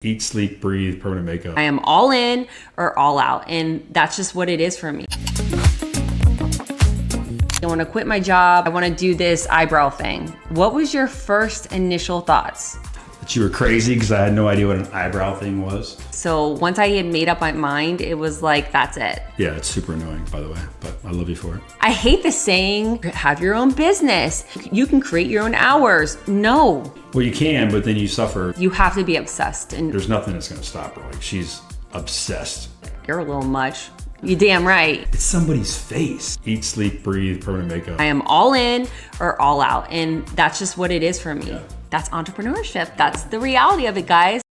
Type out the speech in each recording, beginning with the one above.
Eat, sleep, breathe, permanent makeup. I am all in or all out, and that's just what it is for me. I want to quit my job. I want to do this eyebrow thing. What was your first initial thoughts? That you were crazy because I had no idea what an eyebrow thing was. So once I had made up my mind, it was like, that's it. Yeah, it's super annoying, by the way, but I love you for it. I hate the saying, have your own business. You can create your own hours. No, Well, you can, but then you suffer. you have to be obsessed, and There's nothing that's going to stop her. Like, she's obsessed. you're a little much. You damn right. It's somebody's face. Eat, sleep, breathe, permanent makeup. I am all in or all out, and that's just what it is for me. Yeah. That's entrepreneurship. That's the reality of it, guys.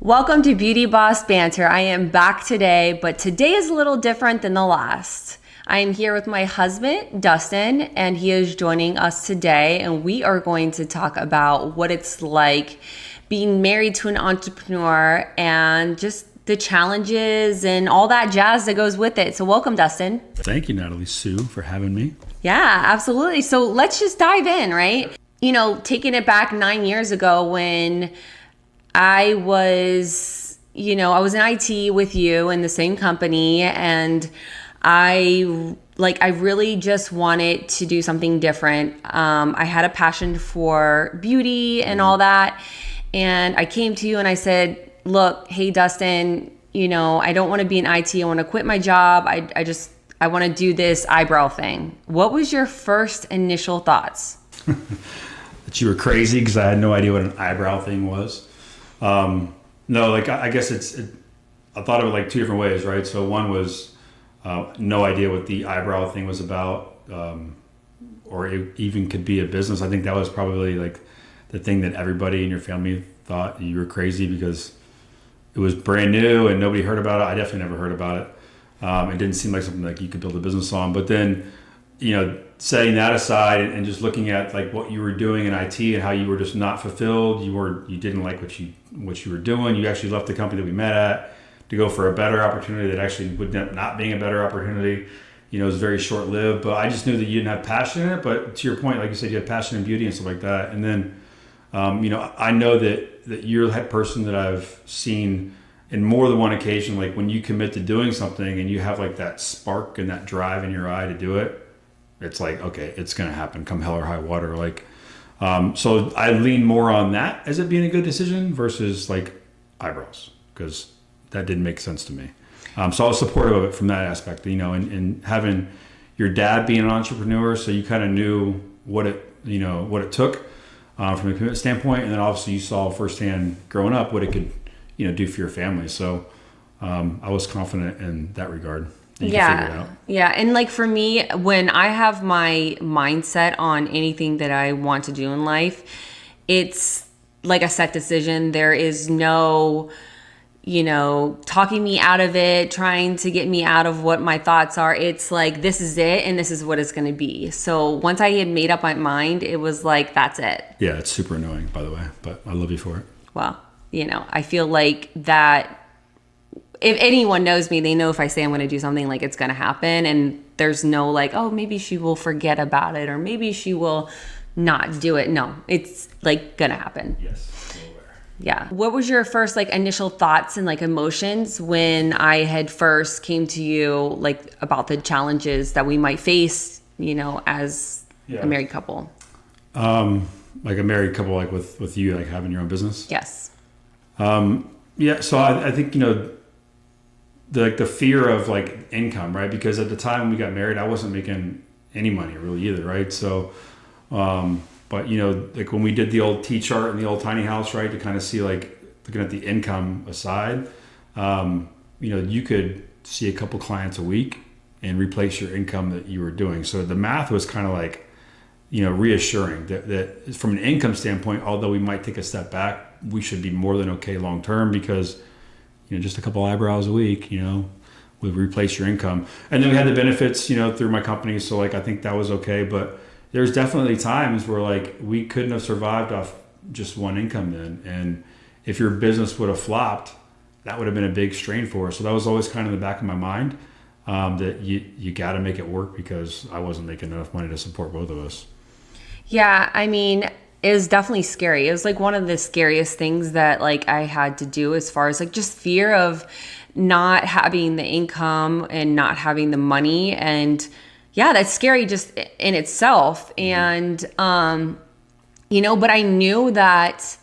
Welcome to Beauty Boss Banter. I am back today, but today is a little different than the last. I am here with my husband, Dustin, and he is joining us today, and we are going to talk about what it's like being married to an entrepreneur and just the challenges and all that jazz that goes with it. So welcome, Dustin. Thank you, Natalie Sue, for having me. Yeah, absolutely. So let's just dive in, right? You know, taking it back 9 years ago when I was in IT with you in the same company, and I really just wanted to do something different. I had a passion for beauty and all that. And I came to you and I said, look, hey, Dustin, I don't want to be in IT. I want to quit my job. I want to do this eyebrow thing. What was your first initial thoughts? That you were crazy because I had no idea what an eyebrow thing was. No, like I guess I thought of it like two different ways, right? So one was no idea what the eyebrow thing was about, or it even could be a business. I think that was probably like the thing that everybody in your family thought you were crazy because it was brand new and nobody heard about it. I definitely never heard about it. It didn't seem like something like you could build a business on. But then, setting that aside and just looking at like what you were doing in IT and how you were just not fulfilled, you didn't like what you were doing. You actually left the company that we met at to go for a better opportunity that actually would end up not being a better opportunity. It was very short lived, but I just knew that you didn't have passion in it. But to your point, like you said, you had passion in beauty and stuff like that. And then, I know that you're that person that I've seen in more than one occasion, like when you commit to doing something and you have like that spark and that drive in your eye to do it, it's like, okay, it's going to happen come hell or high water. Like, so I lean more on that as it being a good decision versus like eyebrows, because that didn't make sense to me. So I was supportive of it from that aspect, and having your dad being an entrepreneur. So you kind of knew what it took from a commitment standpoint. And then obviously you saw firsthand growing up what it could, do for your family. So I was confident in that regard. Yeah. And like for me, when I have my mindset on anything that I want to do in life, it's like a set decision. There is no, talking me out of it, trying to get me out of what my thoughts are. It's like, this is it and this is what it's going to be. So once I had made up my mind, it was like, that's it. Yeah, it's super annoying, by the way, but I love you for it. Well, I feel like that if anyone knows me, they know if I say I'm going to do something, like it's going to happen. And there's no like, oh, maybe she will forget about it or maybe she will not do it. No, it's like going to happen. Yes. Yeah. What was your first like initial thoughts and like emotions when I had first came to you like about the challenges that we might face, as a married couple? Like a married couple, like with you, like having your own business? Yes. Yeah. So I think, the fear of like income, right? Because at the time we got married, I wasn't making any money really either, right? So, but like when we did the old T-chart in the old tiny house, right, to kind of see like looking at the income aside, you could see a couple clients a week and replace your income that you were doing. So the math was kind of like, reassuring that from an income standpoint, although we might take a step back, we should be more than okay long term because just a couple eyebrows a week, would replace your income. And then we had the benefits, through my company. So like, I think that was okay. But there's definitely times where like we couldn't have survived off just one income then. And if your business would have flopped, that would have been a big strain for us. So that was always kind of in the back of my mind, that you got to make it work, because I wasn't making enough money to support both of us. Yeah, I mean, it was definitely scary. It was like one of the scariest things that like I had to do, as far as like just fear of not having the income and not having the money. And yeah, that's scary just in itself. And, but I knew that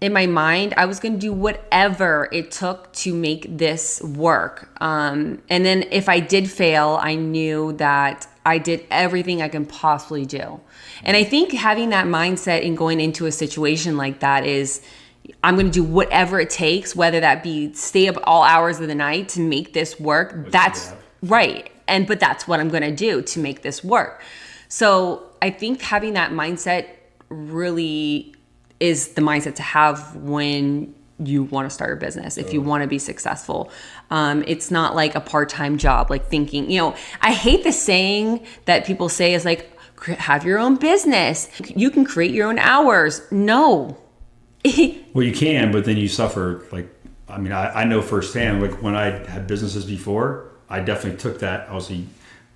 in my mind, I was going to do whatever it took to make this work. And then if I did fail, I knew that I did everything I can possibly do. And I think having that mindset and going into a situation like that is, I'm going to do whatever it takes, whether that be stay up all hours of the night to make this work. That's right. But that's what I'm going to do to make this work. So I think having that mindset really is the mindset to have when you want to start a business, if you want to be successful. It's not like a part-time job, like thinking, I hate the saying that people say is like, have your own business. You can create your own hours. No. Well, you can, but then you suffer. Like, I mean, I know firsthand, like when I had businesses before, I definitely took that. I was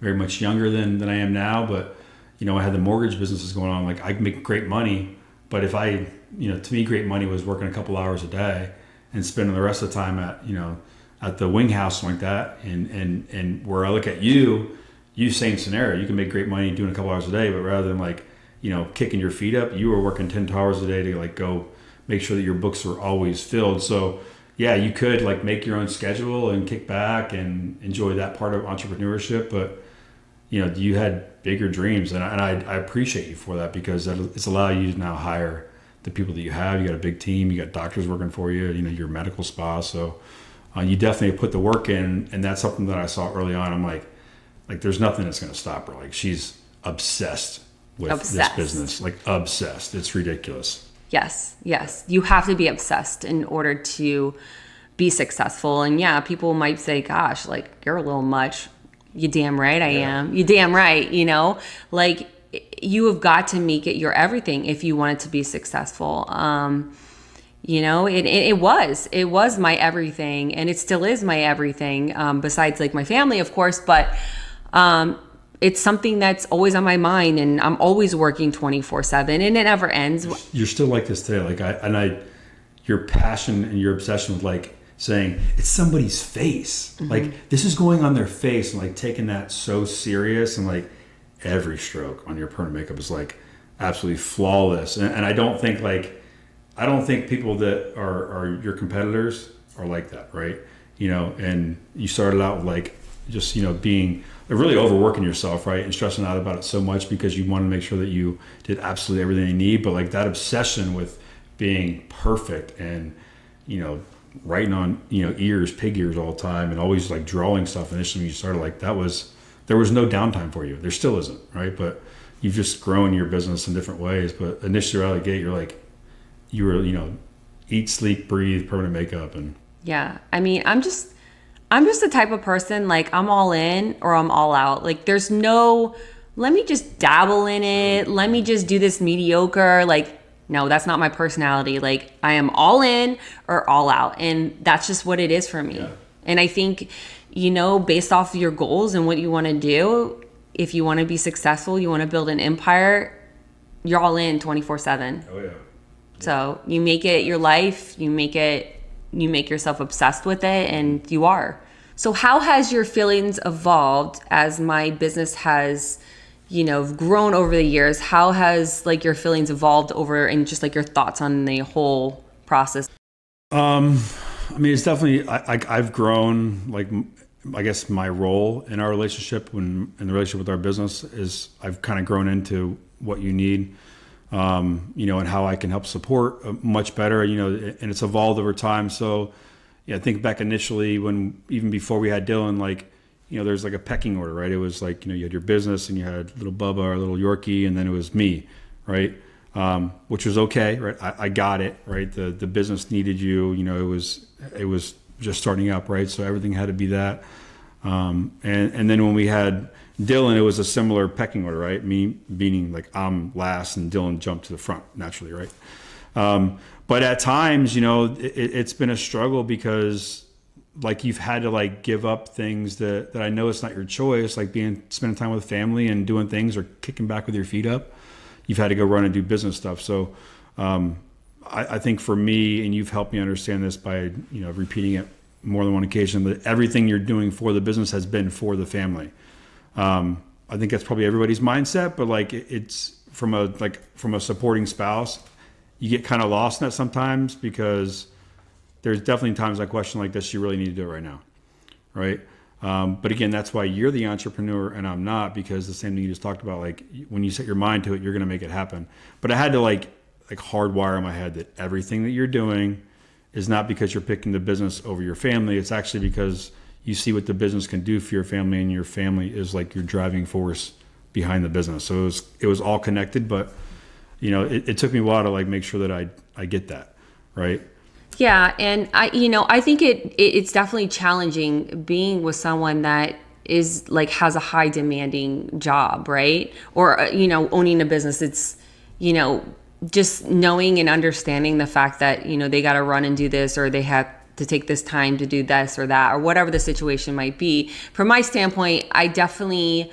very much younger than I am now, but, I had the mortgage businesses going on. Like, I make great money, but if I, to me, great money was working a couple hours a day and spending the rest of the time at the wing house like that. And where I look at you same scenario, you can make great money doing a couple hours a day, but rather than like, kicking your feet up, you were working 10 hours a day to like go make sure that your books are always filled. So yeah, you could like make your own schedule and kick back and enjoy that part of entrepreneurship. But, you had bigger dreams, and I appreciate you for that, because it's allowed you to now hire the people that you have. You got a big team, you got doctors working for you, your medical spa. So you definitely put the work in, and that's something that I saw early on. I'm like there's nothing that's going to stop her. Like, she's obsessed with this business, like obsessed. It's ridiculous. Yes. You have to be obsessed in order to be successful. And yeah, people might say, gosh, like, you're a little much. You damn right I am. You damn right, like, you have got to make it your everything if you want it to be successful. It was my everything, and it still is my everything, besides like my family, of course, but it's something that's always on my mind, and I'm always working 24/7, and it never ends. You're still like this today. Like your passion and your obsession with like saying it's somebody's face. Mm-hmm. Like, this is going on their face, and like taking that so serious, and like every stroke on your permanent makeup is like absolutely flawless. And I don't think people that are your competitors are like that, right? And you started out with like just, being really overworking yourself, right? And stressing out about it so much because you wanted to make sure that you did absolutely everything you need. But like that obsession with being perfect and, writing on, pig ears all the time, and always like drawing stuff. Initially, you started like there was no downtime for you. There still isn't, right? But you've just grown your business in different ways. But initially out of the gate, you were, eat, sleep, breathe, permanent makeup. And yeah, I mean, I'm just the type of person, like, I'm all in or I'm all out. Like, there's no, let me just dabble in it. Let me just do this mediocre. Like, no, that's not my personality. Like, I am all in or all out. And that's just what it is for me. Yeah. And I think, based off of your goals and what you want to do, if you want to be successful, you want to build an empire, you're all in 24/7. Oh, yeah. So you make it your life, you make yourself obsessed with it, and you are. So how has your feelings evolved as my business has, grown over the years? How has like your feelings evolved over, and just like your thoughts on the whole process? I mean, it's definitely, I've grown, like, I guess my role in our relationship in the relationship with our business is I've kind of grown into what you need. And how I can help support much better, and it's evolved over time. So, yeah, I think back initially even before we had Dylan, like, there's like a pecking order, right? It was like, you had your business and you had little Bubba or little Yorkie, and then it was me, right? Which was okay, right? I got it, right? The business needed you, it was just starting up, right? So everything had to be that. And then when we had Dylan, it was a similar pecking order, right? Me meaning like I'm last and Dylan jumped to the front naturally, right? But at times, it's been a struggle because like you've had to like give up things that I know it's not your choice, like spending time with family and doing things or kicking back with your feet up. You've had to go run and do business stuff. So I think for me, and you've helped me understand this by repeating it more than one occasion, that everything you're doing for the business has been for the family. I think that's probably everybody's mindset, but like it's from a supporting spouse, you get kind of lost in that sometimes because there's definitely times I question like, does she really need to do it right now? Right. But again, that's why you're the entrepreneur and I'm not, because the same thing you just talked about, like when you set your mind to it, you're going to make it happen. But I had to like hardwire in my head that everything that you're doing is not because you're picking the business over your family. It's actually because you see what the business can do for your family, and your family is like your driving force behind the business. So it was all connected, but it took me a while to like make sure that I get that. Right. Yeah. And I think it's definitely challenging being with someone that is like, has a high demanding job, right? Or, owning a business. It's, just knowing and understanding the fact that, they got to run and do this, or they have to take this time to do this or that, or whatever the situation might be. From my standpoint, I definitely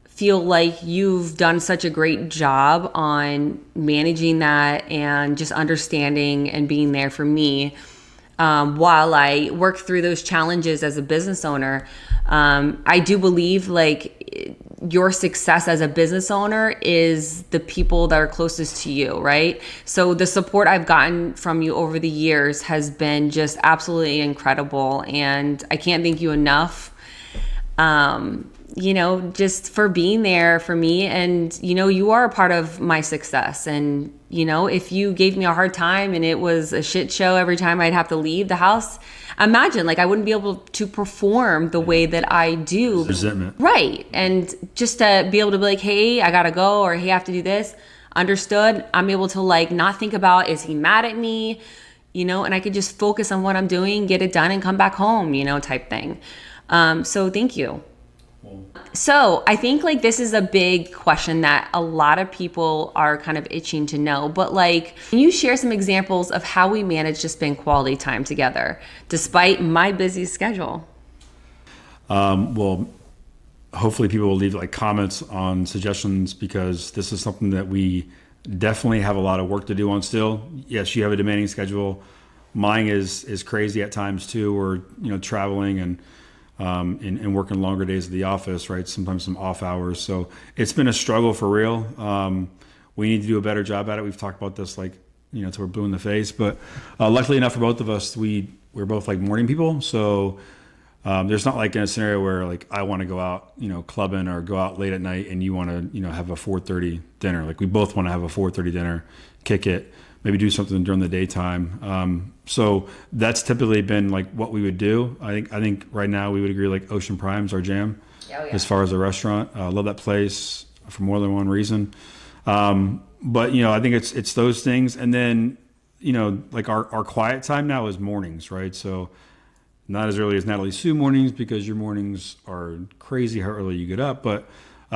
feel like you've done such a great job on managing that and just understanding and being there for me while I work through those challenges as a business owner. I do believe like your success as a business owner is the people that are closest to you, right? So the support I've gotten from you over the years has been just absolutely incredible. And I can't thank you enough, just for being there for me. And, you are a part of my success. And, if you gave me a hard time and it was a shit show every time I'd have to leave the house, imagine like I wouldn't be able to perform the way that I do. Resentment. Right. And just to be able to be like, hey, I gotta go, or hey, I have to do this. Understood. I'm able to like not think about, is he mad at me? And I could just focus on what I'm doing, get it done and come back home, type thing. So thank you. So I think like this is a big question that a lot of people are kind of itching to know, but like, can you share some examples of how we manage to spend quality time together despite my busy schedule? Well, hopefully people will leave like comments on suggestions, because this is something that we definitely have a lot of work to do on still. Yes, you have a demanding schedule. Mine is crazy at times too, or, traveling and working longer days at the office, right? Sometimes some off hours. So it's been a struggle for real. We need to do a better job at it. We've talked about this till we're blue in the face, but luckily enough for both of us, we're both like morning people. So there's not like in a scenario where like I want to go out, clubbing or go out late at night and you want to, have a 4:30 dinner. Like we both want to have a 4:30 dinner, kick it, maybe do something during the daytime. So that's typically been like what we would do. I think right now we would agree like Ocean Prime's our jam. Oh, yeah. As far as a restaurant. Love that place for more than one reason. But I think it's those things. And then, like our quiet time now is mornings, right? So not as early as Natalie Sue mornings, because your mornings are crazy how early you get up. But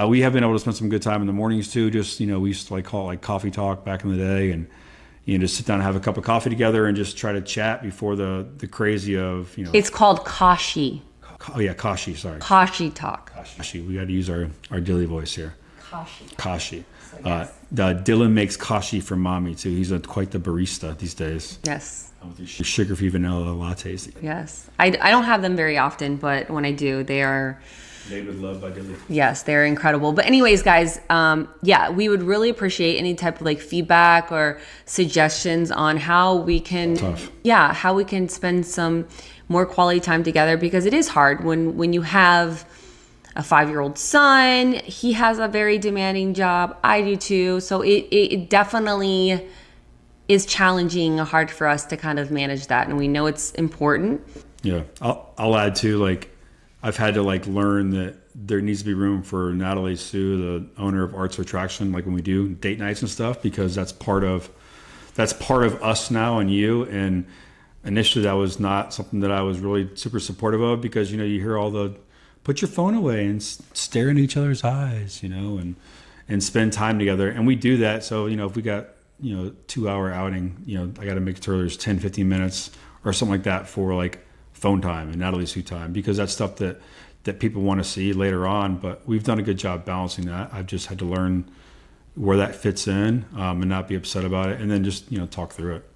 we have been able to spend some good time in the mornings too. Just, we used to like call it like coffee talk back in the day, and just sit down and have a cup of coffee together and just try to chat before the crazy of, It's called Kashi. Oh yeah, Kashi, sorry. Kashi talk. Kashi, we got to use our Dilly voice here. Kashi. So, yes. Dylan makes Kashi for mommy too. He's quite the barista these days. Yes. With these sugar-free vanilla lattes. Yes. I don't have them very often, but when I do, they are... Made with love by Dilly. Yes, they're incredible. But anyways, guys, we would really appreciate any type of like feedback or suggestions on how we can, how we can spend some more quality time together, because it is hard when you have a 5-year-old son. He has a very demanding job. I do too. So it definitely is challenging, hard for us to kind of manage that, and we know it's important. Yeah, I'll add too, like, I've had to like learn that there needs to be room for Natalie Sue, the owner of Arts of Attraction, like when we do date nights and stuff, because that's part of us now and you. And initially that was not something that I was really super supportive of, because you hear all the put your phone away and stare into each other's eyes, and spend time together. And we do that. So, if we got, 2-hour outing, I got to make sure there's 10, 15 minutes or something like that for like phone time and Natalie Sue time, because that's stuff that people want to see later on. But we've done a good job balancing that. I've just had to learn where that fits in, and not be upset about it, and then just, talk through it.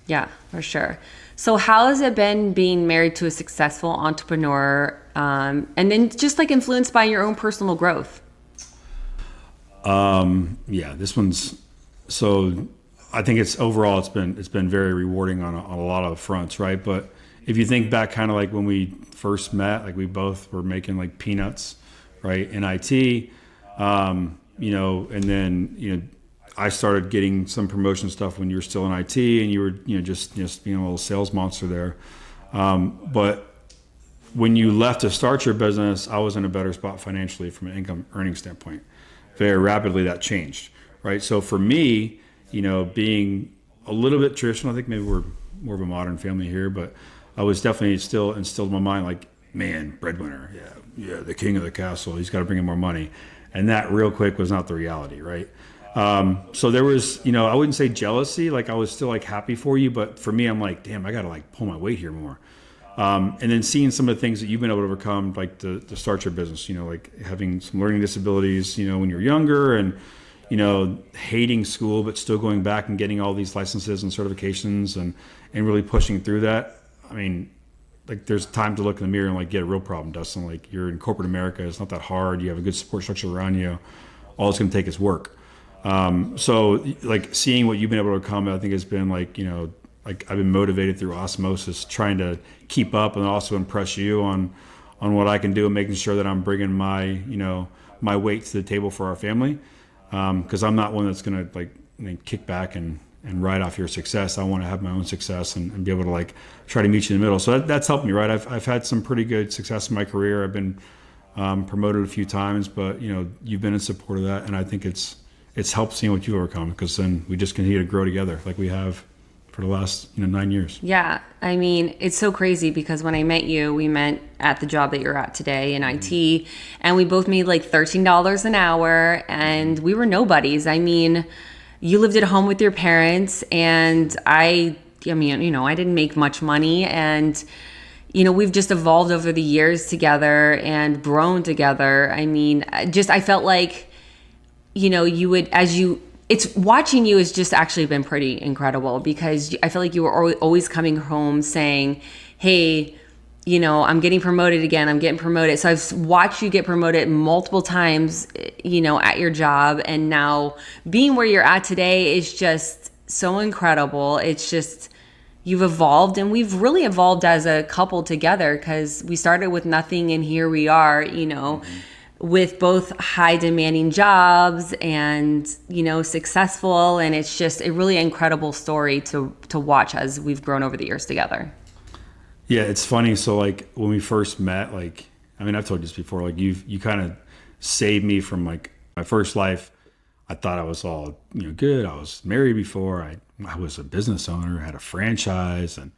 Yeah, for sure. So how has it been being married to a successful entrepreneur, and then just like influenced by your own personal growth? Yeah, this one's, so I think it's been very rewarding on a lot of fronts, right? But if you think back kind of like when we first met, like we both were making like peanuts, right, in IT, and then, I started getting some promotion stuff when you were still in IT, and you were, just being a little sales monster there. But when you left to start your business, I was in a better spot financially from an income earning standpoint. Very rapidly that changed, right? So for me, being a little bit traditional, I think maybe we're more of a modern family here, but I was definitely still instilled in my mind, like, man, breadwinner, yeah, the king of the castle, he's got to bring in more money. And that real quick was not the reality, right? So there was, I wouldn't say jealousy, like I was still like happy for you, but for me, I'm like, damn, I got to like pull my weight here more. And then seeing some of the things that you've been able to overcome, like to start your business, like having some learning disabilities, when you're younger, and, hating school, but still going back and getting all these licenses and certifications and really pushing through that. I mean, like there's time to look in the mirror and like get a real problem, Dustin. Like you're in corporate America, it's not that hard. You have a good support structure around you. All it's going to take is work. So like seeing what you've been able to overcome, I think has been like, like I've been motivated through osmosis, trying to keep up and also impress you on what I can do and making sure that I'm bringing my, my weight to the table for our family. Cause I'm not one that's going to like kick back and ride off your success. I want to have my own success and be able to like try to meet you in the middle. So that's helped me, right? I've had some pretty good success in my career. I've been, promoted a few times, but you've been in support of that. And I think it's helped seeing what you've overcome, because then we just continue to grow together like we have for the last 9 years. Yeah. I mean, it's so crazy because when I met you, we met at the job that you're at today in IT, and we both made like $13 an hour, and we were nobodies. I mean, you lived at home with your parents, and I mean, I didn't make much money, and we've just evolved over the years together and grown together. I mean, I felt like, you would, it's watching you has just actually been pretty incredible, because I feel like you were always coming home saying, hey, I'm getting promoted again. I'm getting promoted. So I've watched you get promoted multiple times, at your job. And now being where you're at today is just so incredible. It's just, you've evolved, and we've really evolved as a couple together, because we started with nothing and here we are, with both high demanding jobs and, successful. And it's just a really incredible story to watch as we've grown over the years together. Yeah, it's funny. So like when we first met, like, I mean, I've told you this before, like you kind of saved me from like my first life. I thought I was all, good. I was married before. I was a business owner, had a franchise, and,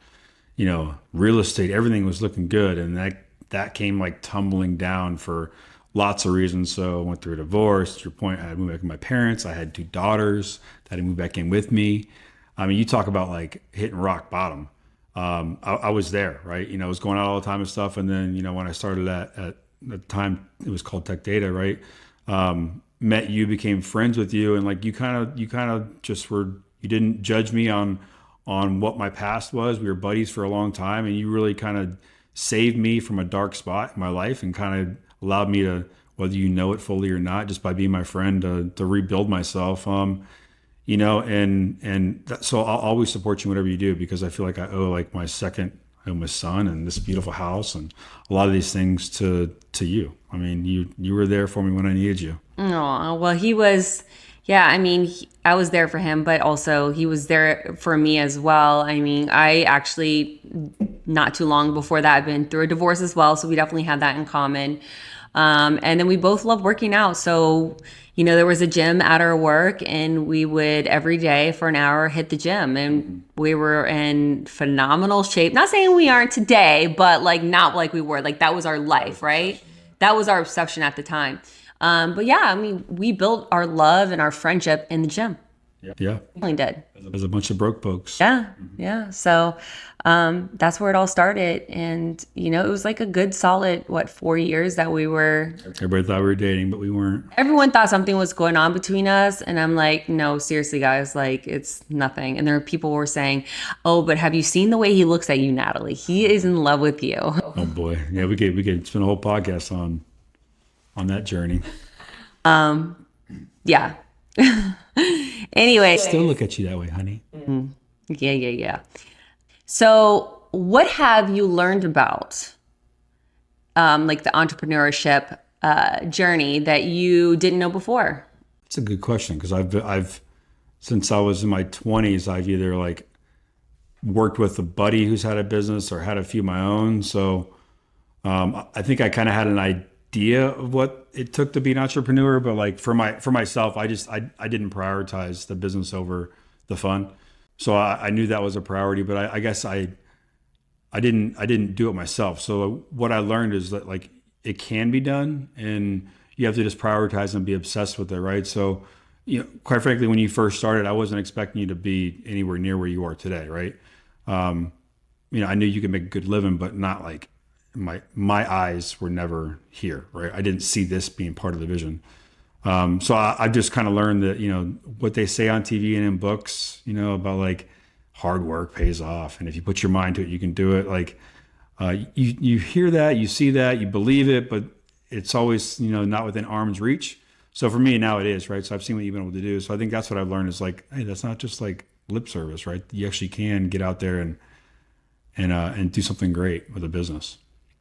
real estate, everything was looking good. And that came like tumbling down for lots of reasons. So I went through a divorce. To your point, I had moved back with my parents. I had 2 daughters that had moved back in with me. I mean, you talk about like hitting rock bottom. I was there, right? I was going out all the time and stuff. And then, when I started at the time, it was called Tech Data, right? Met you, became friends with you. And like, you kind of just were, you didn't judge me on what my past was. We were buddies for a long time, and you really kind of saved me from a dark spot in my life and kind of allowed me to, whether it fully or not, just by being my friend, to rebuild myself. So I'll always support you whatever you do, because I feel like I owe like my son and this beautiful house and a lot of these things to you. I mean, you were there for me when I needed you. Oh, well, he was, yeah, I mean, I was there for him, but also he was there for me as well. I mean, I actually, not too long before that, I've been through a divorce as well. So we definitely had that in common. And then we both love working out. So, there was a gym at our work, and we would every day for an hour hit the gym, and we were in phenomenal shape. Not saying we aren't today, but like not like we were. Like that was our life, right? That was our obsession at the time. But yeah, I mean, we built our love and our friendship in the gym. Yeah. Really did. There's a bunch of broke folks. Yeah. Yeah. So that's where it all started. And, it was like a good solid, 4 years that we were. Everybody thought we were dating, but we weren't. Everyone thought something was going on between us. And I'm like, no, seriously, guys, like it's nothing. And there are people who were saying, oh, but have you seen the way he looks at you, Natalie? He is in love with you. Oh, boy. Yeah, we could spend a whole podcast on that journey. Yeah. Anyway. Still look at you that way, honey. Yeah. So what have you learned about like the entrepreneurship journey that you didn't know before? That's a good question, because I've since I was in my 20s, I've either like worked with a buddy who's had a business or had a few of my own. So I think I kind of had an idea of what it took to be an entrepreneur, but like for myself, I didn't prioritize the business over the fun. So I knew that was a priority, but I guess I didn't do it myself. So what I learned is that like it can be done, and you have to just prioritize and be obsessed with it, right? So, quite frankly, when you first started, I wasn't expecting you to be anywhere near where you are today, right? I knew you could make a good living, but not like my eyes were never here, right? I didn't see this being part of the vision. So I just kind of learned that, what they say on TV and in books, about like hard work pays off. And if you put your mind to it, you can do it. Like you hear that, you see that, you believe it, but it's always, not within arm's reach. So for me now it is, right? So I've seen what you've been able to do. So I think that's what I've learned is like, hey, that's not just like lip service, right? You actually can get out there and do something great with a business.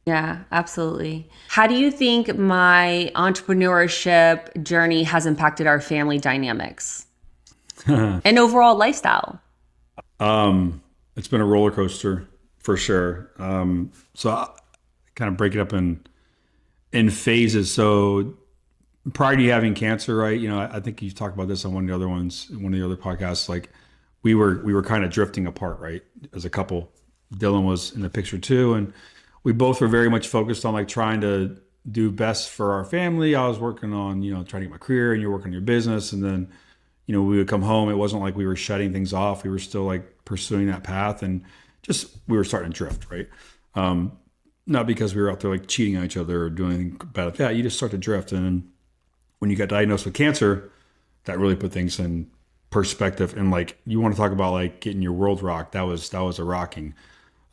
Yeah, absolutely. How do you think my entrepreneurship journey has impacted our family dynamics and overall lifestyle? It's been a roller coaster for sure. So I kind of break it up in phases. So prior to you having cancer, right? I think you talked about this on one of the other podcasts. Like we were kind of drifting apart, right? As a couple. Dylan was in the picture too, and we both were very much focused on like trying to do best for our family. I was working on, trying to get my career, and you're working on your business. And then, we would come home. It wasn't like we were shutting things off. We were still like pursuing that path, and just, we were starting to drift, right? Not because we were out there like cheating on each other or doing anything bad like that. You just start to drift. And then when you got diagnosed with cancer, that really put things in perspective. And like, you want to talk about like getting your world rocked. That was a rocking.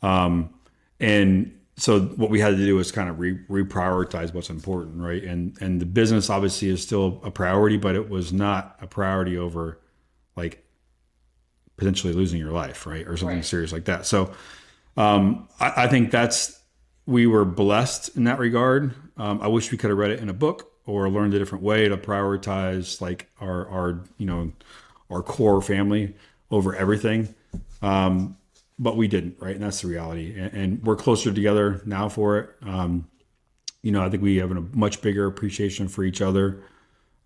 And so what we had to do is kind of reprioritize what's important, right? And the business obviously is still a priority, but it was not a priority over like potentially losing your life, right? Or something serious like that. So I think we were blessed in that regard. I wish we could have read it in a book or learned a different way to prioritize like our core family over everything. But we didn't, right? And that's the reality. And we're closer together now for it. I think we have a much bigger appreciation for each other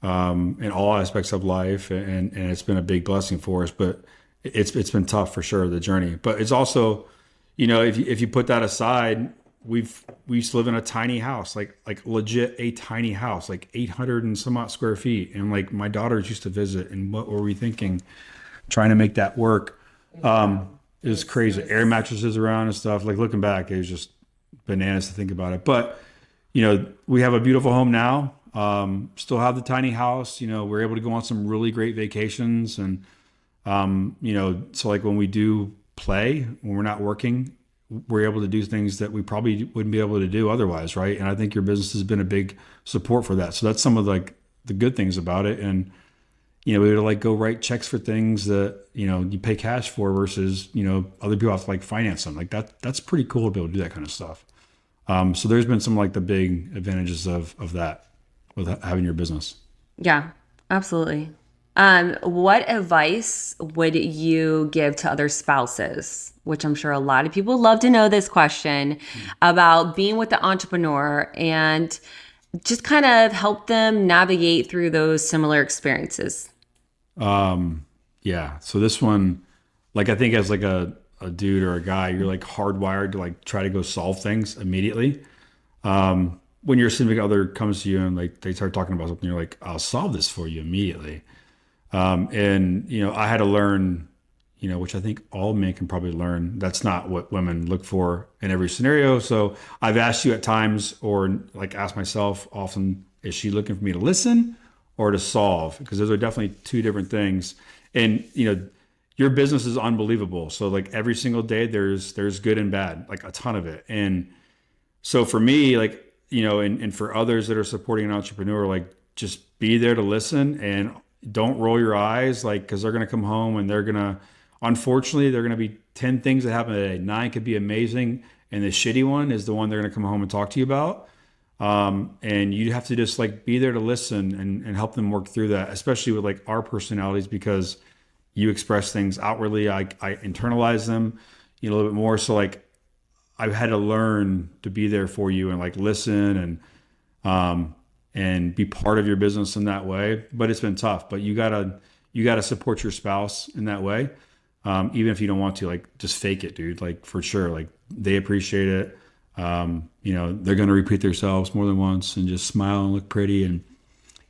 in all aspects of life. And it's been a big blessing for us, but it's been tough for sure, the journey. But it's also, if you put that aside, we used to live in a tiny house, like legit a tiny house, like 800 and some odd square feet. And like my daughters used to visit, and what were we thinking? Trying to make that work. It was crazy. Air mattresses around and stuff. Like looking back, it was just bananas to think about it. But, we have a beautiful home now. Still have the tiny house. We're able to go on some really great vacations. And, so like when we do play, when we're not working, we're able to do things that we probably wouldn't be able to do otherwise, right? And I think your business has been a big support for that. So that's some of like the good things about it. And, we would like go write checks for things that, you pay cash for versus, other people have to like finance them. Like that's pretty cool to be able to do that kind of stuff. So there's been some like the big advantages of that with having your business. Yeah, absolutely. What advice would you give to other spouses, which I'm sure a lot of people love to know this question about being with the entrepreneur and just kind of help them navigate through those similar experiences? Yeah. So this one, like, I think as like a dude or a guy, you're like hardwired to like try to go solve things immediately. When your significant other comes to you and like they start talking about something, you're like, I'll solve this for you immediately. And I had to learn, which I think all men can probably learn. That's not what women look for in every scenario. So I've asked you at times, or like asked myself often, is she looking for me to listen or to solve? Because those are definitely two different things. And your business is unbelievable. So like every single day, there's good and bad, like a ton of it. And so for me, like and for others that are supporting an entrepreneur, like just be there to listen and don't roll your eyes, like, because they're going to come home and unfortunately, they're going to be 10 things that happen today. 9 could be amazing. And the shitty one is the one they're going to come home and talk to you about. And you have to just like be there to listen and help them work through that, especially with like our personalities, because you express things outwardly. I internalize them, a little bit more. So like, I've had to learn to be there for you and like listen and be part of your business in that way. But it's been tough. But you gotta support your spouse in that way, even if you don't want to. Like, just fake it, dude. Like, for sure. Like, they appreciate it. They're gonna repeat themselves more than once, and just smile and look pretty and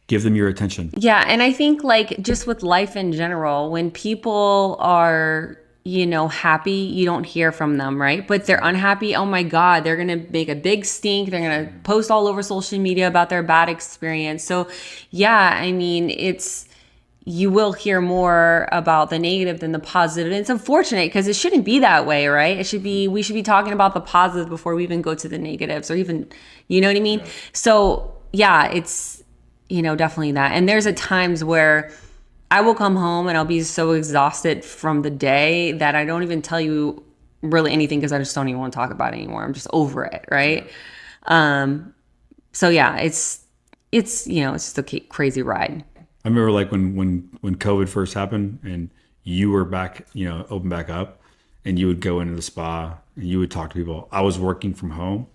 give them your attention. Yeah, and I think like just with life in general, when people are happy, you don't hear from them, right? But they're unhappy, oh my God, they're going to make a big stink. They're going to post all over social media about their bad experience. So yeah, I mean, you will hear more about the negative than the positive. And it's unfortunate because it shouldn't be that way, right? We should be talking about the positive before we even go to the negatives, or even, you know what I mean? Yeah. So yeah, it's, definitely that. And there's times where I will come home and I'll be so exhausted from the day that I don't even tell you really anything, because I just don't even want to talk about it anymore. I'm just over it, right? Yeah. So yeah, it's just a crazy ride. I remember like when COVID first happened and you were back, open back up, and you would go into the spa and you would talk to people. I was working from home,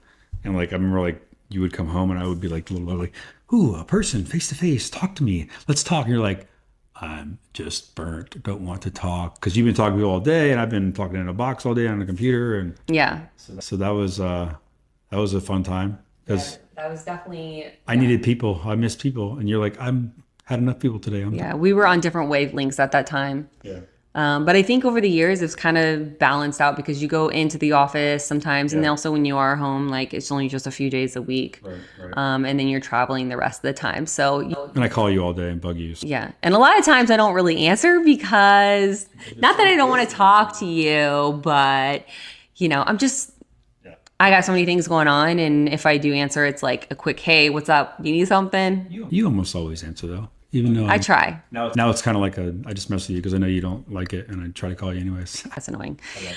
and like I remember like you would come home and I would be like a little like, ooh, a person face to face, talk to me, let's talk. And you're like, I'm just burnt, don't want to talk, because you've been talking to people all day and I've been talking in a box all day on the computer. And yeah, so that was a fun time, because that was definitely, I needed people. I missed people, and you're like, had enough people today. We were on different wavelengths at that time. Yeah. But I think over the years it's kind of balanced out, because you go into the office sometimes, and also when you are home, like it's only just a few days a week, right. And then you're traveling the rest of the time. So and I call you all day and bug you. So. Yeah, and a lot of times I don't really answer, because not that I don't want to talk to you, but I'm just. I got so many things going on, and if I do answer, it's like a quick, hey, what's up? You need something? You almost always answer though. Even though I try. Now it's kind of like I just mess with you because I know you don't like it, and I try to call you anyways. That's annoying. I love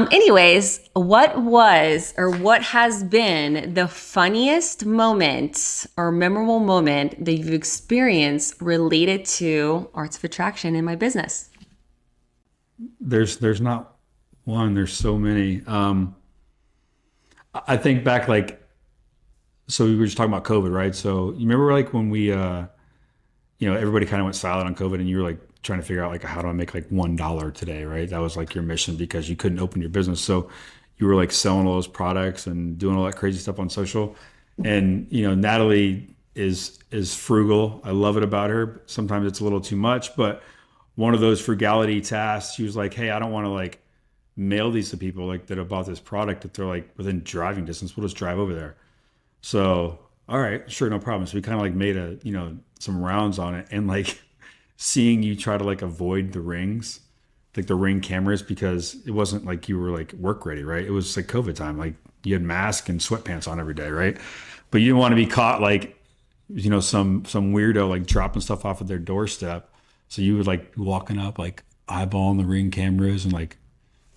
it. Anyways, what was or what has been the funniest moment or memorable moment that you've experienced related to Arts of Attraction in my business? There's not one. There's so many. I think back, like, so we were just talking about COVID, right? So you remember like when we everybody kind of went silent on COVID, and you were like trying to figure out like, how do I make like $1 today, right? That was like your mission, because you couldn't open your business. So you were like selling all those products and doing all that crazy stuff on social. And Natalie is frugal. I love it about her. Sometimes it's a little too much, but one of those frugality tasks, she was like, hey, I don't want to like mail these to people like that have bought this product if they're like within driving distance. We'll just drive over there. So all right, sure, no problem. So we kind of like made some rounds on it, and like seeing you try to like avoid the rings, like the Ring cameras, because it wasn't like you were like work ready, right? It was like COVID time. Like you had mask and sweatpants on every day, right? But you didn't want to be caught like, some weirdo like dropping stuff off at their doorstep. So you would like walking up, like eyeballing the Ring cameras and like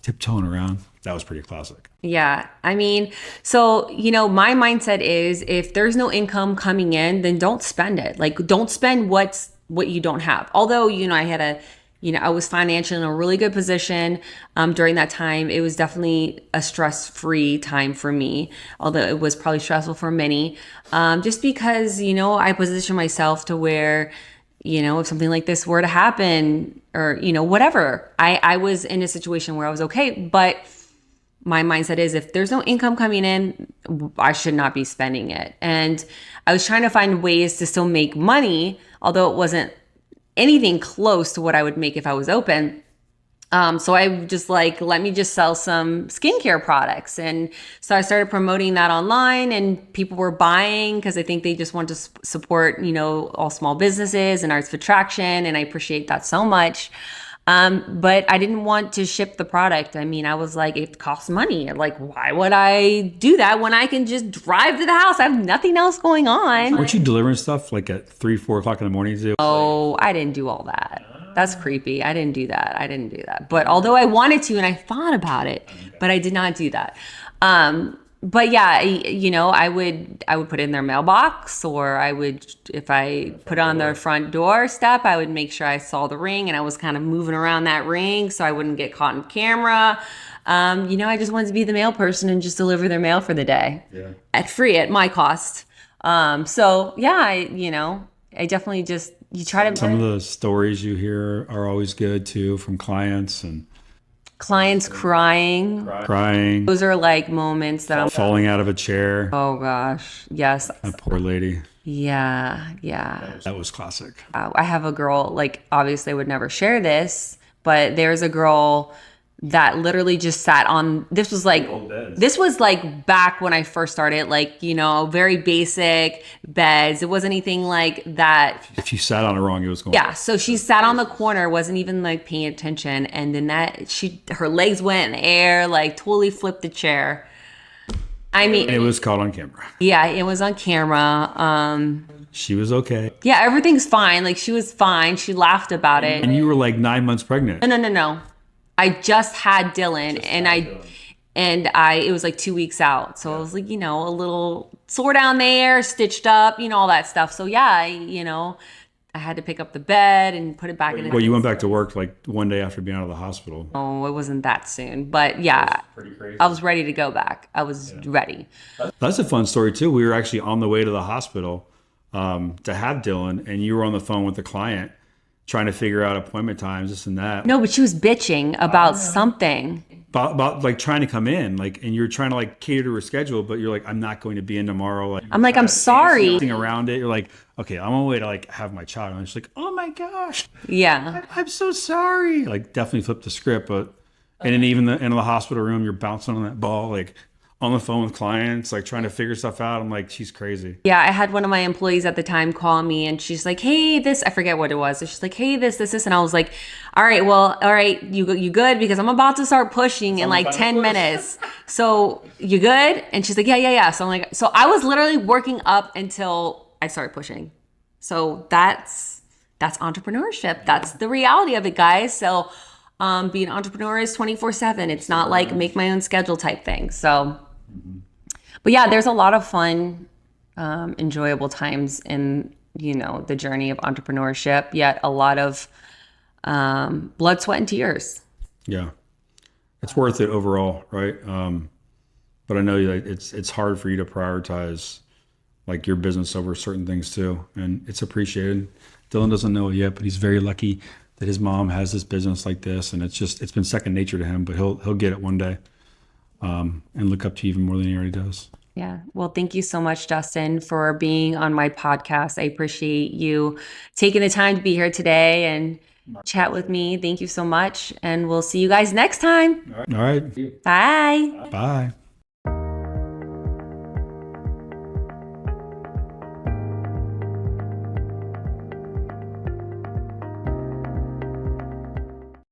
tiptoeing around. That was pretty classic. Yeah. I mean, so, my mindset is if there's no income coming in, then don't spend it. Like, don't spend what you don't have. Although, I had a I was financially in a really good position during that time. It was definitely a stress-free time for me, although it was probably stressful for many, just because, I positioned myself to where, if something like this were to happen or, whatever, I was in a situation where I was okay. But my mindset is if there's no income coming in, I should not be spending it. And I was trying to find ways to still make money, although it wasn't anything close to what I would make if I was open. So I just let me just sell some skincare products. And so I started promoting that online, and people were buying because I think they just want to support, all small businesses and Arts of Attraction. And I appreciate that so much. But I didn't want to ship the product. I mean, I was like, it costs money. Like, why would I do that when I can just drive to the house? I have nothing else going on. Weren't you delivering stuff like at 3-4 o'clock in the morning too? Oh, I didn't do all that. That's creepy. I didn't do that. But although I wanted to and I thought about it, but I did not do that. But yeah, I would put it in their mailbox, or if I put it on their front doorstep, I would make sure I saw the ring and I was kind of moving around that ring so I wouldn't get caught on camera. I just wanted to be the mail person and just deliver their mail for the day at my cost. So yeah, I definitely just, you try to. Some of the stories you hear are always good too, from clients and clients crying. Those are like moments that I'm falling out of a chair. Oh gosh, yes. That poor lady. Yeah. That was classic. I have a girl, obviously I would never share this, but there's a girl that literally just sat on, this was back when I first started, very basic beds. It wasn't anything like that. If you sat on it wrong, it was going. Yeah. So she sat on the corner, wasn't even paying attention. And then her legs went in the air, totally flipped the chair. I mean, it was caught on camera. Yeah, it was on camera. She was okay. Yeah, everything's fine. She was fine. She laughed about it. And you were 9 months pregnant. No. I just had Dylan, it was 2 weeks out. So it was a little sore down there, stitched up, all that stuff. So yeah, I had to pick up the bed and put it back in. Well, you went back to work one day after being out of the hospital. Oh, it wasn't that soon, but yeah, pretty crazy. I was ready to go back. I was ready. That's a fun story too. We were actually on the way to the hospital to have Dylan, and you were on the phone with the client trying to figure out appointment times, this and that. No, but she was bitching about something. About trying to come in, and you're trying to cater to her schedule, but you're I'm not going to be in tomorrow. I'm sorry. Around it, you're okay, I'm on my way to have my child. And she's oh my gosh. Yeah. I'm so sorry. Definitely flipped the script, but and then even in the hospital room, you're bouncing on that ball, on the phone with clients, trying to figure stuff out. I'm she's crazy. Yeah, I had one of my employees at the time call me, and she's hey, this, I forget what it was. She's hey, this. And I was all right, you good? Because I'm about to start pushing in 10 minutes. So you good? And she's yeah. So I'm so I was literally working up until I started pushing. So that's entrepreneurship. That's the reality of it, guys. So being an entrepreneur is 24/7. It's not make my own schedule type thing. So, but yeah, there's a lot of fun, enjoyable times in, the journey of entrepreneurship, yet a lot of blood, sweat, and tears. Yeah. It's worth it overall, right? But I know it's hard for you to prioritize your business over certain things too. And it's appreciated. Dylan doesn't know it yet, but he's very lucky that his mom has this business like this, and it's been second nature to him, but he'll get it one day, and look up to you even more than he already does. Yeah. Well, thank you so much, Dustin, for being on my podcast. I appreciate you taking the time to be here today and chat with me. Thank you so much. And we'll see you guys next time. All right. Bye. Bye.